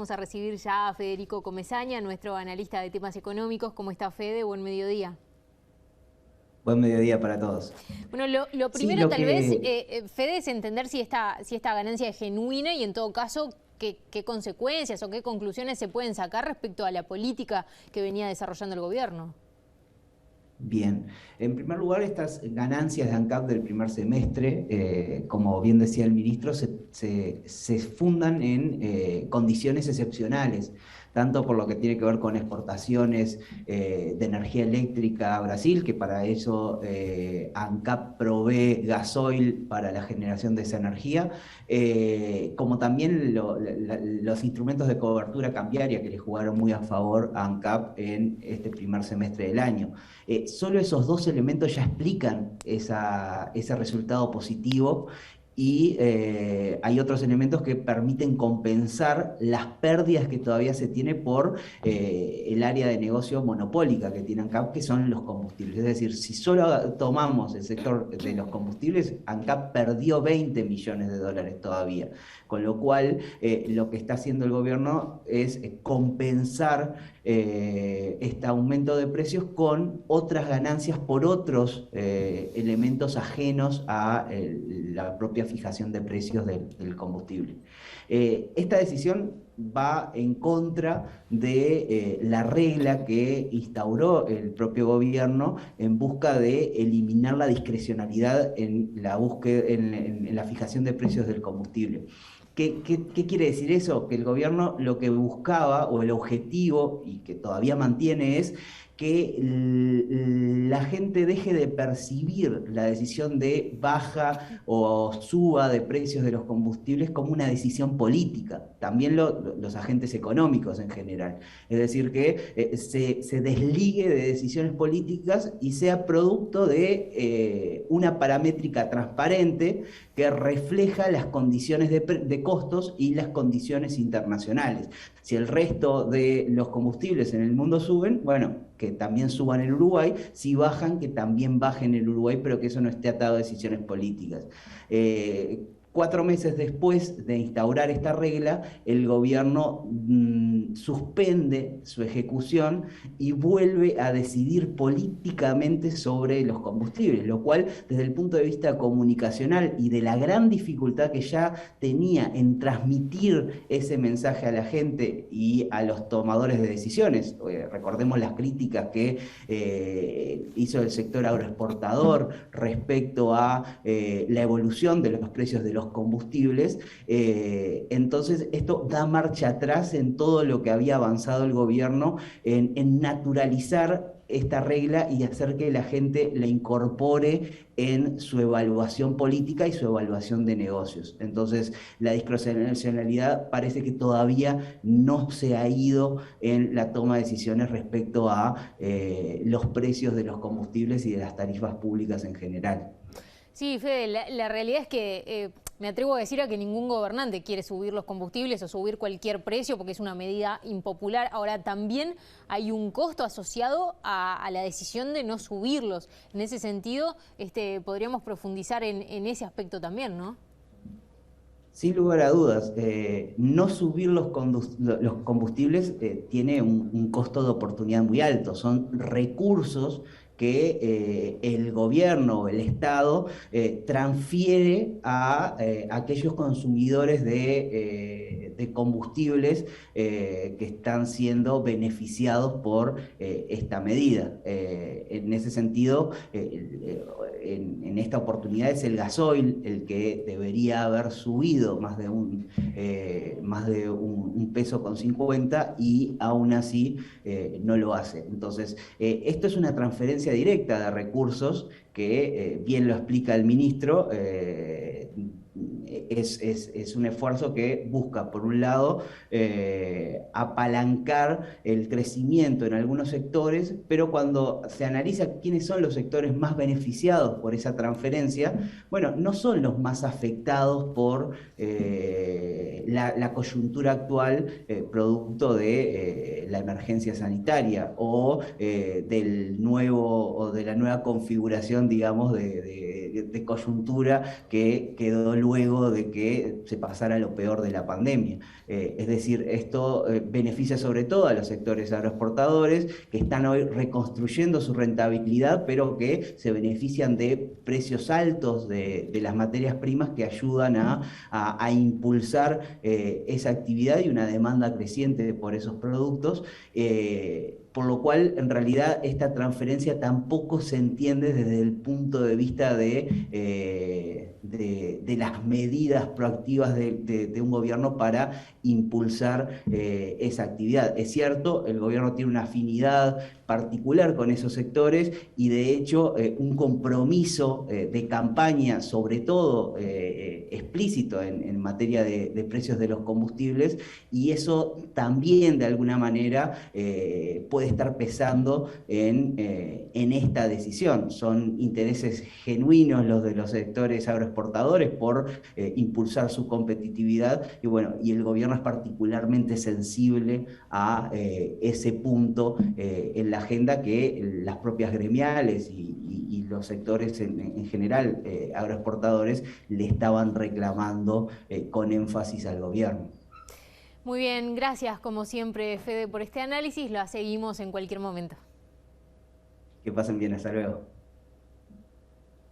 Vamos a recibir ya a Federico Comesaña, nuestro analista de temas económicos. ¿Cómo está, Fede? Buen mediodía. Buen mediodía para todos. Bueno, lo Sí, primero lo tal vez, que, Fede, es entender si esta ganancia es genuina y en todo caso, qué consecuencias o qué conclusiones se pueden sacar respecto a la política que venía desarrollando el gobierno. bien. En primer lugar, estas ganancias de ANCAP del primer semestre, como bien decía el ministro, se fundan en condiciones excepcionales, tanto por lo que tiene que ver con exportaciones de energía eléctrica a Brasil, que para eso ANCAP provee gasoil para la generación de esa energía, como también los instrumentos de cobertura cambiaria que le jugaron muy a favor a ANCAP en este primer semestre del año. Solo esos dos elementos ya explican ese resultado positivo y hay otros elementos que permiten compensar las pérdidas que todavía se tiene por el área de negocio monopólica que tiene ANCAP, que son los combustibles. Es decir, si solo tomamos el sector de los combustibles, ANCAP perdió 20 millones de dólares todavía, con lo cual lo que está haciendo el gobierno es compensar este aumento de precios con otras ganancias por otros elementos ajenos a la propia fijación de precios del combustible. Esta decisión va en contra de la regla que instauró el propio gobierno en busca de eliminar la discrecionalidad en la búsqueda, en la fijación de precios del combustible. ¿Qué quiere decir eso? Que el gobierno lo que buscaba, o el objetivo, y que todavía mantiene, es que la gente deje de percibir la decisión de baja o suba de precios de los combustibles como una decisión política, también los agentes económicos en general. Es decir, que se desligue de decisiones políticas y sea producto de una paramétrica transparente que refleja las condiciones de costos y las condiciones internacionales. Si el resto de los combustibles en el mundo suben, bueno, que también suban en Uruguay; si bajan, que también bajen en Uruguay, pero que eso no esté atado a decisiones políticas. 4 meses después de instaurar esta regla, el gobierno suspende su ejecución y vuelve a decidir políticamente sobre los combustibles, lo cual, desde el punto de vista comunicacional y de la gran dificultad que ya tenía en transmitir ese mensaje a la gente y a los tomadores de decisiones, recordemos las críticas que hizo el sector agroexportador respecto a la evolución de los precios de los combustibles. Entonces esto da marcha atrás en todo lo que había avanzado el gobierno en naturalizar esta regla y hacer que la gente la incorpore en su evaluación política y su evaluación de negocios. Entonces, la discrecionalidad parece que todavía no se ha ido en la toma de decisiones respecto a los precios de los combustibles y de las tarifas públicas en general. Sí, Fede, la realidad es que me atrevo a decir a que ningún gobernante quiere subir los combustibles o subir cualquier precio porque es una medida impopular. Ahora, también hay un costo asociado a la decisión de no subirlos. En ese sentido, podríamos profundizar en ese aspecto también, ¿no? Sin lugar a dudas, no subir los combustibles tiene un costo de oportunidad muy alto. Son recursos que el gobierno o el Estado transfiere a aquellos consumidores de combustibles que están siendo beneficiados por esta medida. En ese sentido, en esta oportunidad es el gasoil el que debería haber subido más de un peso con 50, y aún así no lo hace. Entonces, esto es una transferencia directa de recursos que, bien lo explica el ministro, es un esfuerzo que busca, por un lado, apalancar el crecimiento en algunos sectores, pero cuando se analiza quiénes son los sectores más beneficiados por esa transferencia, bueno, no son los más afectados por la coyuntura actual, producto de la emergencia sanitaria o del nuevo o de la nueva configuración, digamos, de coyuntura que quedó luego de que se pasara lo peor de la pandemia. Es decir, esto beneficia sobre todo a los sectores agroexportadores que están hoy reconstruyendo su rentabilidad, pero que se benefician de precios altos de las materias primas que ayudan a impulsar esa actividad y una demanda creciente por esos productos. Por lo cual, en realidad, esta transferencia tampoco se entiende desde el punto de vista de las medidas proactivas de un gobierno para impulsar esa actividad. Es cierto, el gobierno tiene una afinidad particular con esos sectores y, de hecho, un compromiso de campaña, sobre todo explícito en materia de precios de los combustibles, y eso también, de alguna manera, puede estar pesando en esta decisión. Son intereses genuinos los de los sectores agroexportadores por impulsar su competitividad y bueno, y el gobierno es particularmente sensible a ese punto en la agenda que las propias gremiales y los sectores en general agroexportadores le estaban reclamando con énfasis al gobierno. Muy bien, gracias como siempre, Fede, por este análisis. Lo seguimos en cualquier momento. Que pasen bien, hasta luego.